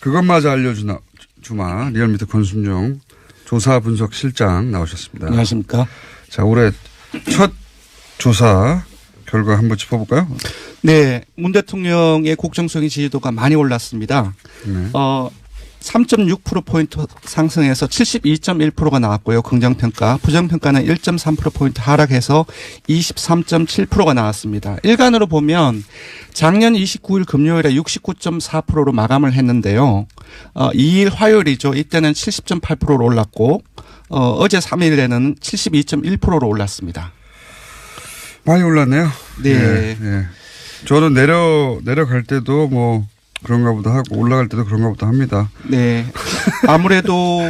그것마저 알려주마 리얼미터 권순정 조사 분석 실장 나오셨습니다. 안녕하십니까. 자, 올해 첫 조사 결과 한번 짚어볼까요? 네, 문 대통령의 국정수행 지지도가 많이 올랐습니다. 네. 3.6%포인트 상승해서 72.1%가 나왔고요. 긍정평가. 부정평가는 1.3%포인트 하락해서 23.7%가 나왔습니다. 일간으로 보면 작년 29일 금요일에 69.4%로 마감을 했는데요. 2일 화요일이죠. 이때는 70.8%로 올랐고 어제 3일에는 72.1%로 올랐습니다. 많이 올랐네요. 네. 네. 네. 저는 내려갈 때도 뭐 그런가 보다 하고 올라갈 때도 그런가 보다 합니다. 네. 아무래도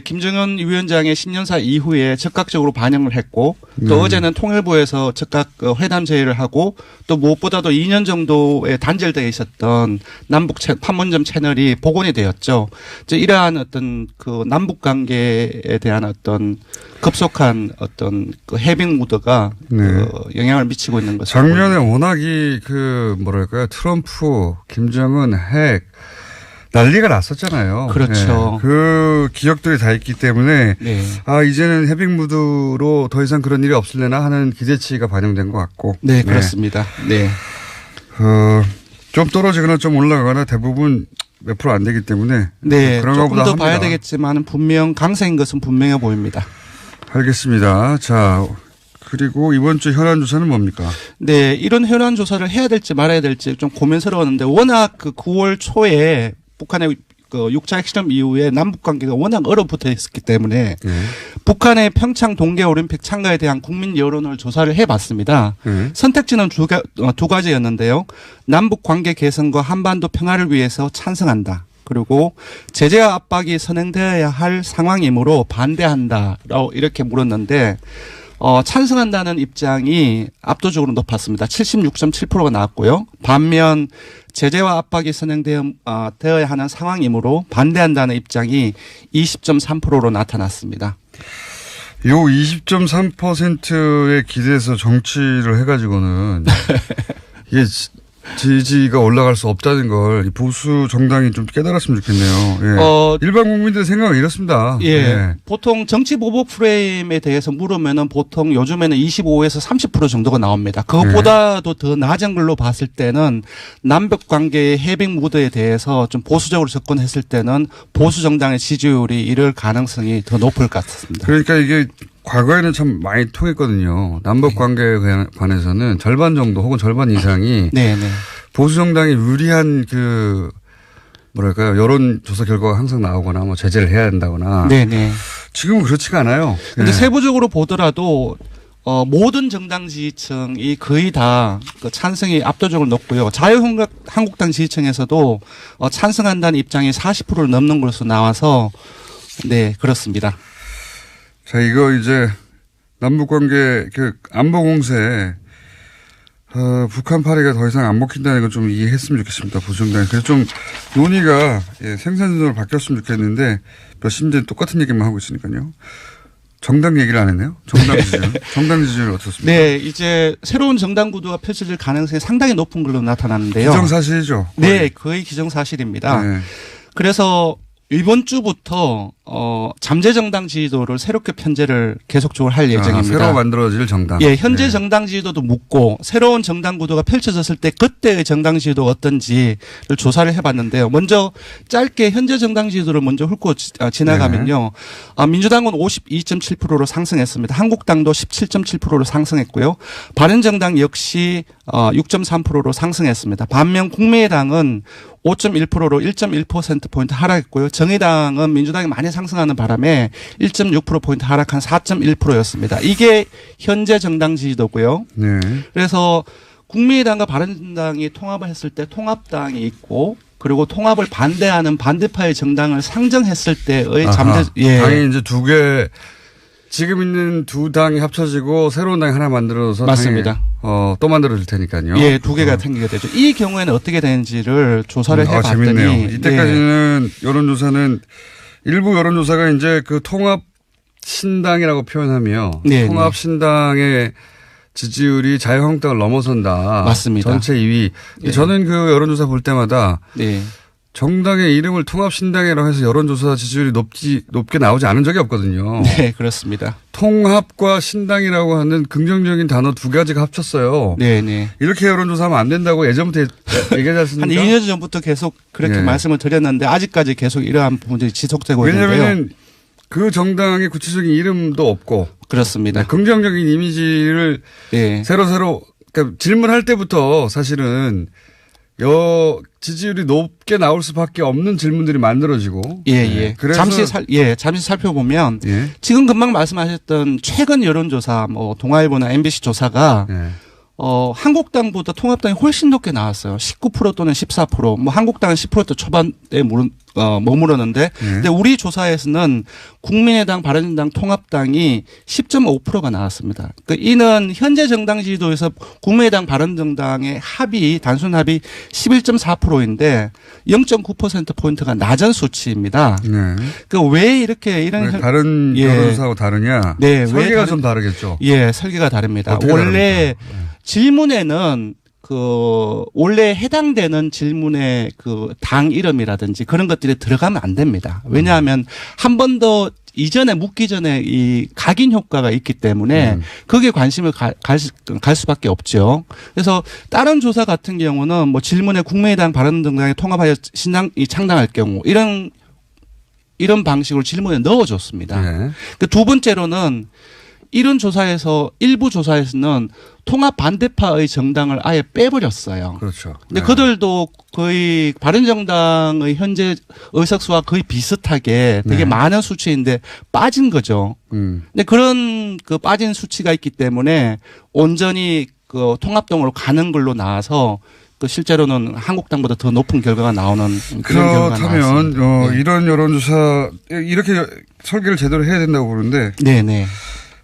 김정은 위원장의 신년사 이후에 적극적으로 반영을 했고 또 어제는 통일부에서 즉각 회담 제의를 하고 또 무엇보다도 2년 정도에 단절되어 있었던 남북 판문점 채널이 복원이 되었죠. 이제 이러한 어떤 그 남북 관계에 대한 어떤 급속한 어떤 그 해빙 무드가 영향을 미치고 있는 것으로 작년에 워낙이 그 뭐랄까요 트럼프, 김정은 핵 난리가 났었잖아요. 그렇죠. 네. 그 기억들이 다 있기 때문에 네. 이제는 해빙 무드로 더 이상 그런 일이 없을래나 하는 기대치가 반영된 것 같고. 네, 그렇습니다. 네. 좀 떨어지거나 좀 올라가거나 대부분 몇 프로 안 되기 때문에 네, 그런 조금 것보다 더 합니다. 봐야 되겠지만 분명 강세인 것은 분명해 보입니다. 알겠습니다. 자, 그리고 이번 주 현안 조사는 뭡니까? 네, 이런 현안 조사를 해야 될지 말아야 될지 좀 고민스러웠는데 워낙 그 9월 초에 북한의 그 6차 핵실험 이후에 남북 관계가 워낙 얼어붙어 있었기 때문에 북한의 평창 동계올림픽 참가에 대한 국민 여론을 조사를 해봤습니다. 선택지는 두 가지였는데요. 남북 관계 개선과 한반도 평화를 위해서 찬성한다. 그리고 제재와 압박이 선행되어야 할 상황이므로 반대한다라고 이렇게 물었는데 찬성한다는 입장이 압도적으로 높았습니다. 76.7%가 나왔고요. 반면 제재와 압박이 선행되어야 하는 상황이므로 반대한다는 입장이 20.3%로 나타났습니다. 요 20.3%에 기대해서 정치를 해가지고는 이게 지지가 올라갈 수 없다는 걸 보수 정당이 좀 깨달았으면 좋겠네요. 예. 일반 국민들 생각은 이렇습니다. 예. 예. 보통 정치 보복 프레임에 대해서 물으면은 보통 요즘에는 25에서 30% 정도가 나옵니다. 그것보다도 더 낮은 걸로 봤을 때는 남북 관계의 해빙 무드에 대해서 좀 보수적으로 접근했을 때는 보수 정당의 지지율이 이럴 가능성이 더 높을 것 같습니다. 그러니까 이게 과거에는 참 많이 통했거든요. 남북 관계에 관해서는 절반 정도 혹은 절반 이상이 보수 정당이 유리한 그 뭐랄까요 여론조사 결과가 항상 나오거나 뭐 제재를 해야 한다거나. 지금은 그렇지가 않아요. 근데 세부적으로 보더라도 모든 정당 지지층이 거의 다 그 찬성이 압도적으로 높고요. 자유한국당 지지층에서도 찬성한다는 입장이 40%를 넘는 것으로 나와서 네 그렇습니다. 자, 이거 이제 남북관계 그 안보 공세 북한 파리가 더 이상 안 먹힌다는 걸 좀 이해했으면 좋겠습니다. 보수정당이. 그래서 좀 논의가 생산적으로 바뀌었으면 좋겠는데 몇십 년 똑같은 얘기만 하고 있으니까요. 정당 얘기를 안 했네요. 정당 지지율. 정당 지지율 어떻습니까? 네, 이제 새로운 정당 구도가 펼쳐질 가능성이 상당히 높은 걸로 나타나는데요. 기정사실이죠. 네, 거의 기정사실입니다. 그래서 이번 주부터 잠재 정당 지지도를 새롭게 편제를 계속적으로 할 예정입니다. 새로 만들어질 정당. 예, 현재 정당 지지도도 묻고 새로운 정당 구도가 펼쳐졌을 때 그때의 정당 지지도가 어떤지를 조사를 해봤는데요. 먼저 짧게 현재 정당 지지도를 먼저 훑고 지나가면요. 민주당은 52.7%로 상승했습니다. 한국당도 17.7%로 상승했고요. 바른정당 역시 6.3%로 상승했습니다. 반면 국민의당은 5.1%로 1.1%포인트 하락했고요. 정의당은 민주당이 많이 상승하는 바람에 1.6%포인트 하락한 4.1%였습니다. 이게 현재 정당 지지도고요. 그래서 국민의당과 바른정당이 통합을 했을 때 통합당이 있고 그리고 통합을 반대하는 반대파의 정당을 상정했을 때의 당이 이제 두 개 지금 있는 두 당이 합쳐지고 새로운 당이 하나 만들어서 맞습니다. 또 만들어질 테니까요. 예, 두 개가 생기게 되죠. 이 경우에는 어떻게 되는지를 조사를 해봤더니 재밌네요. 이때까지는 여론조사는 일부 여론조사가 이제 그 통합 신당이라고 표현하며 통합 신당의 지지율이 자유한국당을 넘어선다. 맞습니다. 전체 2위. 저는 그 여론조사 볼 때마다 정당의 이름을 통합신당이라고 해서 여론조사 지지율이 높게 나오지 않은 적이 없거든요. 네, 그렇습니다. 통합과 신당이라고 하는 긍정적인 단어 두 가지가 합쳤어요. 네, 네. 이렇게 여론조사하면 안 된다고 예전부터 얘기하지 않습니까? 한 2년 전부터 계속 그렇게 예. 말씀을 드렸는데 아직까지 계속 이러한 부분들이 지속되고 있는데요. 왜냐하면 그 정당의 구체적인 이름도 없고 그렇습니다. 긍정적인 이미지를 예. 새로 그러니까 질문할 때부터 사실은 지지율이 높게 나올 수밖에 없는 질문들이 만들어지고. 예, 예. 그래서 잠시 살펴보면 예. 지금 금방 말씀하셨던 최근 여론조사, 뭐 동아일보나 MBC 조사가 예. 한국당보다 통합당이 훨씬 높게 나왔어요. 19% 또는 14%. 뭐 한국당은 10% 초반에 머무르는데, 근데 우리 조사에서는 국민의당, 바른정당, 통합당이 10.5%가 나왔습니다. 이는 현재 정당 지지도에서 국민의당, 바른정당의 단순 합이 11.4%인데 0.9% 포인트가 낮은 수치입니다. 네. 왜 이렇게 이런 다른 여론조사하고 다르냐? 네, 설계가 좀 다르겠죠. 예, 설계가 다릅니다. 원래 질문에는 원래 해당되는 질문의 당 이름이라든지 그런 것들이 들어가면 안 됩니다. 왜냐하면 한 번 더 이전에 묻기 전에 이 각인 효과가 있기 때문에 거기에 관심을 갈 수밖에 없죠. 그래서 다른 조사 같은 경우는 뭐 질문에 국민의당, 바른정당이 통합하여 신당이 창당할 경우 이런 방식으로 질문에 넣어줬습니다. 네. 두 번째로는 이런 조사에서 일부 조사에서는 통합 반대파의 정당을 아예 빼버렸어요. 그렇죠. 근데 그들도 거의 바른정당의 현재 의석수와 거의 비슷하게 되게 많은 수치인데 빠진 거죠. 근데 그런 빠진 수치가 있기 때문에 온전히 통합당으로 가는 걸로 나와서 실제로는 한국당보다 더 높은 결과가 나오는 그런 결과가 나왔습니다. 그렇다면 이런 여론조사 이렇게 설계를 제대로 해야 된다고 보는데. 네네.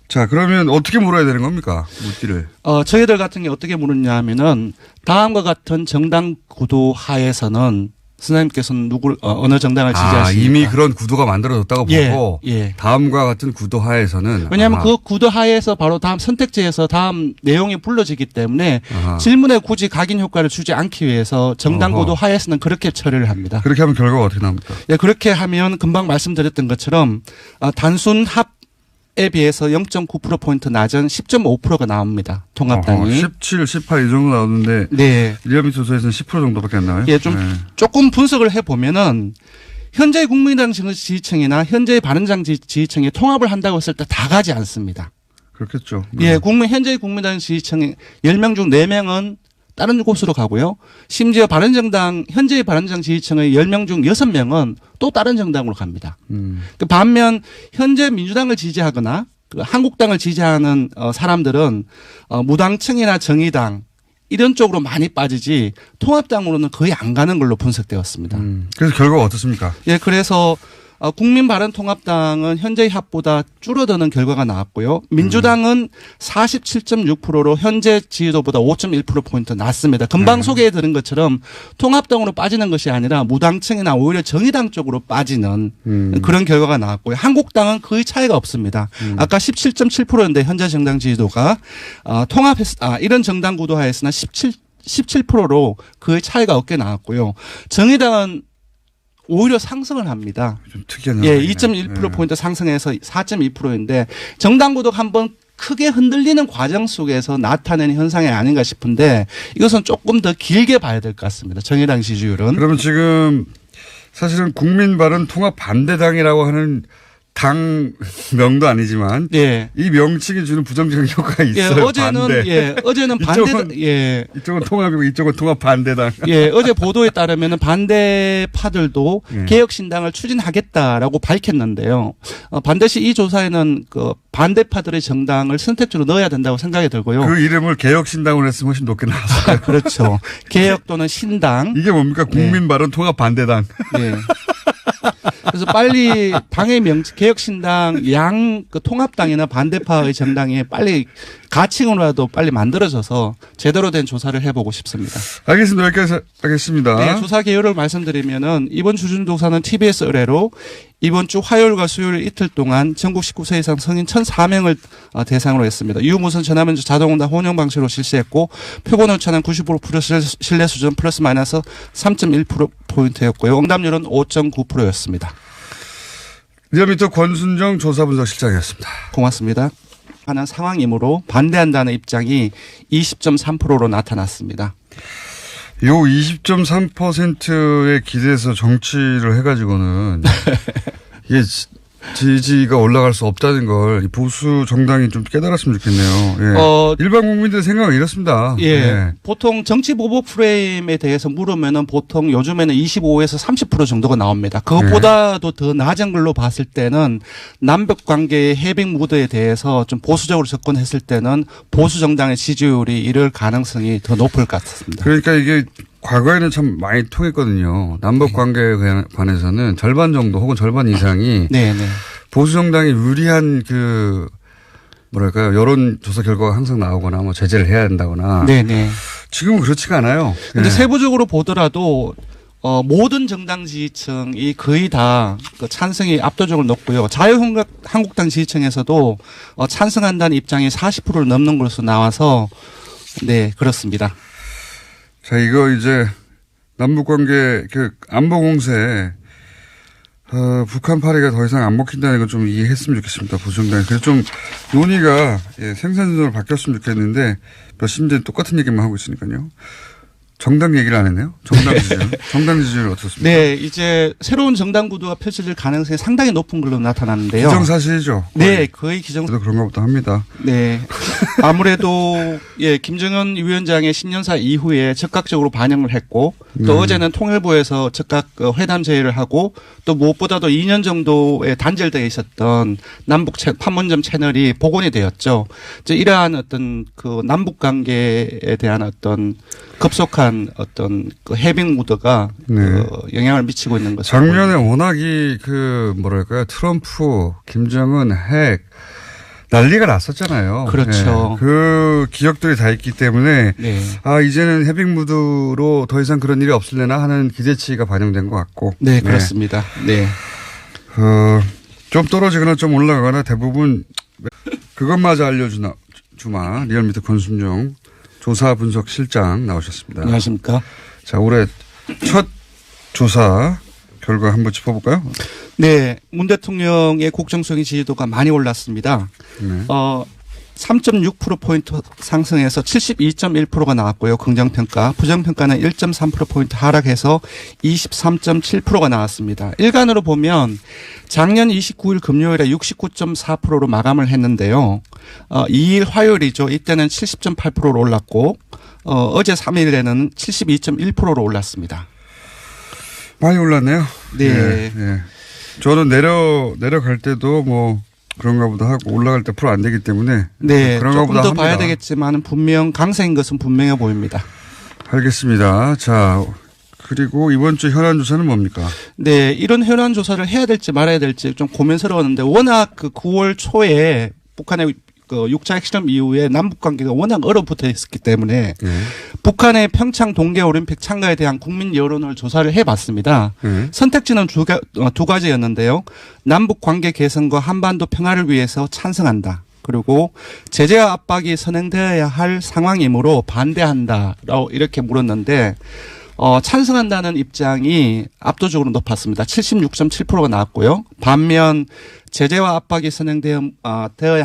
자, 그러면 어떻게 물어야 되는 겁니까? 묻기를. 저희들 같은 게 어떻게 물었냐 하면은 다음과 같은 정당 구도 하에서는 선생님께서는 어느 정당을 지지하십니까? 이미 그런 구도가 만들어졌다고 보고 예. 다음과 같은 구도 하에서는. 왜냐하면 그 구도 하에서 바로 다음 선택지에서 다음 내용이 불러지기 때문에 질문에 굳이 각인 효과를 주지 않기 위해서 정당 구도 하에서는 그렇게 처리를 합니다. 그렇게 하면 결과가 어떻게 나옵니까? 예, 그렇게 하면 금방 말씀드렸던 것처럼 단순 합에 비해서 0.9%포인트 낮은 10.5%가 나옵니다. 통합당이. 17, 18 이 정도 나오는데. 네. 리얼미 조사에서는 10% 정도밖에 안 나와요? 예, 조금 분석을 해보면은 현재 국민의당 지지층이나 현재 바른정 지지층이 통합을 한다고 했을 때 다 가지 않습니다. 그렇겠죠. 예, 현재 국민의당 지지층의 10명 중 4명은 다른 곳으로 가고요. 심지어 현재의 바른정 지지층의 10명 중 6명은 또 다른 정당으로 갑니다. 반면 현재 민주당을 지지하거나 한국당을 지지하는 사람들은 무당층이나 정의당 이런 쪽으로 많이 빠지지 통합당으로는 거의 안 가는 걸로 분석되었습니다. 그래서 결과가 어떻습니까? 예, 그래서 국민바른통합당은 현재의 합보다 줄어드는 결과가 나왔고요. 민주당은 47.6%로 현재 지지도보다 5.1%포인트 낮습니다. 금방 소개해 드린 것처럼 통합당으로 빠지는 것이 아니라 무당층이나 오히려 정의당 쪽으로 빠지는 그런 결과가 나왔고요. 한국당은 거의 차이가 없습니다. 아까 17.7%였는데 현재 정당 지지도가 이런 정당 구도하에서는 17%로 거의 차이가 없게 나왔고요. 정의당은 오히려 상승을 합니다. 좀 특이한. 예, 2.1%포인트 상승해서 4.2%인데 정당구도 한번 크게 흔들리는 과정 속에서 나타내는 현상이 아닌가 싶은데 이것은 조금 더 길게 봐야 될 것 같습니다. 정의당 지지율은. 그러면 지금 사실은 국민바른통합 반대당이라고 하는 당명도 아니지만 예. 이 명칭이 주는 부정적인 효과가 있어요. 어제는 반대 이쪽은 통합이고 이쪽은 통합 반대당. 예, 어제 보도에 따르면은 반대파들도 개혁신당을 추진하겠다라고 밝혔는데요. 반드시 이 조사에는 반대파들의 정당을 선택지로 넣어야 된다고 생각이 들고요. 그 이름을 개혁신당으로 했으면 훨씬 높게 나왔어요. 그렇죠. 개혁 또는 신당. 이게 뭡니까? 국민바른통합 반대당. 예. 그래서 빨리 당의 개혁신당 통합당이나 반대파의 정당에 빨리 가칭으로라도 빨리 만들어져서 제대로 된 조사를 해보고 싶습니다. 알겠습니다. 여기까지 하겠습니다. 네, 조사 개요를 말씀드리면은 이번 주준조사는 TBS 의뢰로 이번 주 화요일과 수요일 이틀 동안 전국 19세 이상 성인 1,004명을 대상으로 했습니다. 유무선 전화면접 자동응답 혼용 방식으로 실시했고 표본 오차는 95% 신뢰 수준 플러스 마이너스 3.1%포인트였고요. 응답률은 5.9%였습니다. 리얼미터 권순정 조사분석실장이었습니다. 고맙습니다. 하는 상황이므로 반대한다는 입장이 20.3%로 나타났습니다. 요 20.3%에 기대해서 정치를 해가지고는 이게 지지가 올라갈 수 없다는 걸 보수 정당이 좀 깨달았으면 좋겠네요. 예. 일반 국민들의 생각은 이렇습니다. 예. 예. 보통 정치 보복 프레임에 대해서 물으면은 보통 요즘에는 25에서 30% 정도가 나옵니다. 그것보다도 더 낮은 걸로 봤을 때는 남북 관계의 해빙 무드에 대해서 좀 보수적으로 접근했을 때는 보수 정당의 지지율이 이럴 가능성이 더 높을 것 같습니다. 그러니까 이게 과거에는 참 많이 통했거든요. 남북 관계에 관해서는 절반 정도 혹은 절반 이상이 네네. 보수 정당이 유리한 그 뭐랄까요 여론조사 결과가 항상 나오거나 뭐 제재를 해야 된다거나. 네네. 지금은 그렇지가 않아요. 근데 네. 세부적으로 보더라도 모든 정당 지지층이 거의 다 그 찬성이 압도적으로 높고요. 자유한국당 지지층에서도 찬성한다는 입장이 40%를 넘는 것으로 나와서 네 그렇습니다. 자, 이거 이제 남북관계 그 안보 공세 북한 파리가 더 이상 안 먹힌다는 건 좀 이해했으면 좋겠습니다. 보수정당이. 그래서 좀 논의가 생산적으로 바뀌었으면 좋겠는데 몇십 년 똑같은 얘기만 하고 있으니까요. 정당 얘기를 안 했네요. 정당 지지율. 정당 지지율 어떻습니까? 네, 이제 새로운 정당 구도가 펼쳐질 가능성이 상당히 높은 걸로 나타나는데요. 기정사실이죠. 네, 거의 기정. 저도 그런가 보다 합니다. 네, 아무래도 김정은 위원장의 신년사 이후에 적극적으로 반영을 했고 또 어제는 통일부에서 즉각 회담 제의를 하고 또 무엇보다도 2년 정도에 단절되어 있었던 남북 판문점 채널이 복원이 되었죠. 이제 이러한 어떤 그 남북 관계에 대한 어떤 급속한 어떤 그 해빙 무드가 영향을 미치고 있는 것을 작년에 워낙이 그 뭐랄까요 트럼프, 김정은 핵 난리가 났었잖아요. 그렇죠. 네. 그 기억들이 다 있기 때문에 이제는 해빙 무드로 더 이상 그런 일이 없을래나 하는 기대치가 반영된 것 같고. 네, 그렇습니다. 네. 좀 떨어지거나 좀 올라가거나 대부분 그것마저 주마 리얼미터 권순정 조사 분석 실장 나오셨습니다. 안녕하십니까. 자, 올해 첫 조사 결과 한번 짚어볼까요? 네. 문 대통령의 국정수행 지지도가 많이 올랐습니다. 네. 3.6%포인트 상승해서 72.1%가 나왔고요. 긍정평가. 부정평가는 1.3%포인트 하락해서 23.7%가 나왔습니다. 일간으로 보면 작년 29일 금요일에 69.4%로 마감을 했는데요. 2일 화요일이죠. 이때는 70.8%로 올랐고 어제 3일에는 72.1%로 올랐습니다. 많이 올랐네요. 네. 네. 저는 내려갈 때도 뭐 그런가 보다 하고 올라갈 때 프로 안 되기 때문에 네, 그런가 조금 보다 더 합니다. 봐야 되겠지만 분명 강세인 것은 분명해 보입니다. 알겠습니다. 자, 그리고 이번 주 현안 조사는 뭡니까? 네, 이런 현안 조사를 해야 될지 말아야 될지 좀 고민스러웠는데 워낙 그 9월 초에 북한의 그 6차 핵실험 이후에 남북 관계가 워낙 얼어붙어 있었기 때문에 북한의 평창 동계올림픽 참가에 대한 국민 여론을 조사를 해봤습니다. 선택지는 두 가지였는데요. 남북 관계 개선과 한반도 평화를 위해서 찬성한다. 그리고 제재와 압박이 선행되어야 할 상황이므로 반대한다라고 이렇게 물었는데 찬성한다는 입장이 압도적으로 높았습니다. 76.7%가 나왔고요. 반면 제재와 압박이 선행되어야